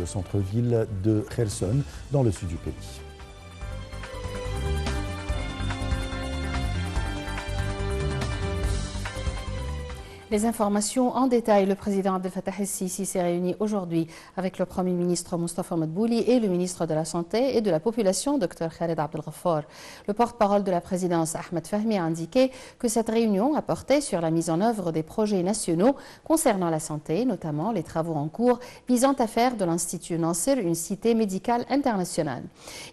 Le centre-ville de Kherson, dans le sud du pays. Les informations en détail. Le président Abdel Fattah el-Sisi s'est réuni aujourd'hui avec le Premier ministre Mustafa Madbouli et le ministre de la Santé et de la Population, Dr Khaled Abdel Ghaffar. Le porte-parole de la présidence, Ahmed Fahmi, a indiqué que cette réunion a porté sur la mise en œuvre des projets nationaux concernant la santé, notamment les travaux en cours visant à faire de l'Institut Nasser une cité médicale internationale.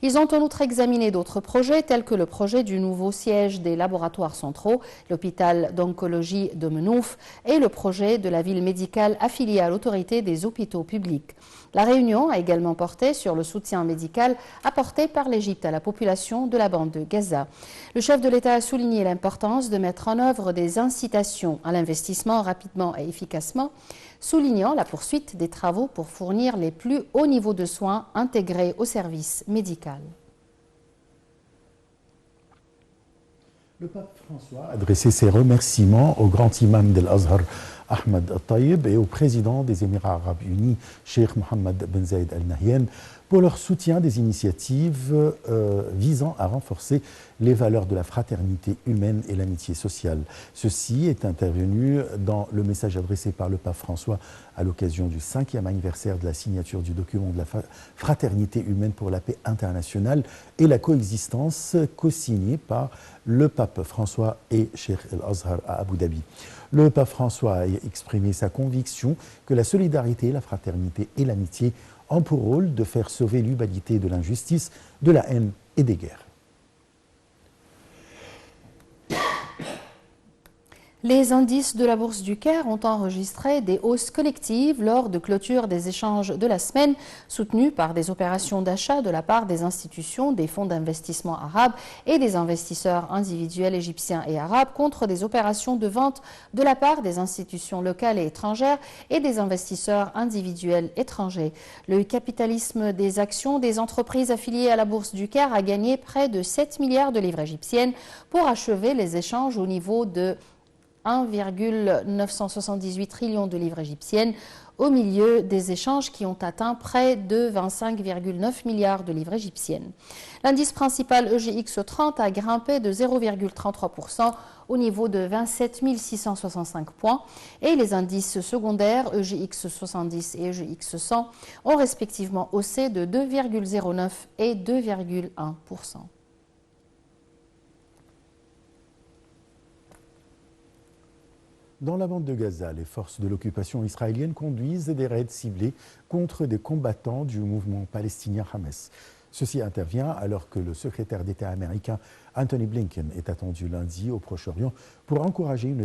Ils ont en outre examiné d'autres projets tels que le projet du nouveau siège des laboratoires centraux, l'hôpital d'oncologie de Menouf, et le projet de la ville médicale affiliée à l'autorité des hôpitaux publics. La réunion a également porté sur le soutien médical apporté par l'Égypte à la population de la bande de Gaza. Le chef de l'État a souligné l'importance de mettre en œuvre des incitations à l'investissement rapidement et efficacement, soulignant la poursuite des travaux pour fournir les plus hauts niveaux de soins intégrés au service médical. Le pape François a adressé ses remerciements au grand imam d'Al-Azhar, Ahmed Al-Taïb, et au président des Émirats arabes unis, Cheikh Mohammed Ben Zayed Al Nahyan, pour leur soutien des initiatives visant à renforcer les valeurs de la fraternité humaine et l'amitié sociale. Ceci est intervenu dans le message adressé par le pape François à l'occasion du 5e anniversaire de la signature du document de la fraternité humaine pour la paix internationale et la coexistence, co-signé par le pape François et Cheikh Al-Azhar à Abu Dhabi. Le pape François a exprimé sa conviction que la solidarité, la fraternité et l'amitié ont pour rôle de faire sauver l'humanité de l'injustice, de la haine et des guerres. Les indices de la Bourse du Caire ont enregistré des hausses collectives lors de clôture des échanges de la semaine, soutenues par des opérations d'achat de la part des institutions, des fonds d'investissement arabes et des investisseurs individuels égyptiens et arabes contre des opérations de vente de la part des institutions locales et étrangères et des investisseurs individuels étrangers. Le capitalisme des actions des entreprises affiliées à la Bourse du Caire a gagné près de 7 milliards de livres égyptiennes pour achever les échanges au niveau de 1,978 trillions de livres égyptiennes au milieu des échanges qui ont atteint près de 25,9 milliards de livres égyptiennes. L'indice principal EGX 30 a grimpé de 0,33% au niveau de 27 665 points et les indices secondaires EGX 70 et EGX 100 ont respectivement haussé de 2,09 et 2,1%. Dans la bande de Gaza, les forces de l'occupation israélienne conduisent des raids ciblés contre des combattants du mouvement palestinien Hamas. Ceci intervient alors que le secrétaire d'État américain Anthony Blinken est attendu lundi au Proche-Orient pour encourager une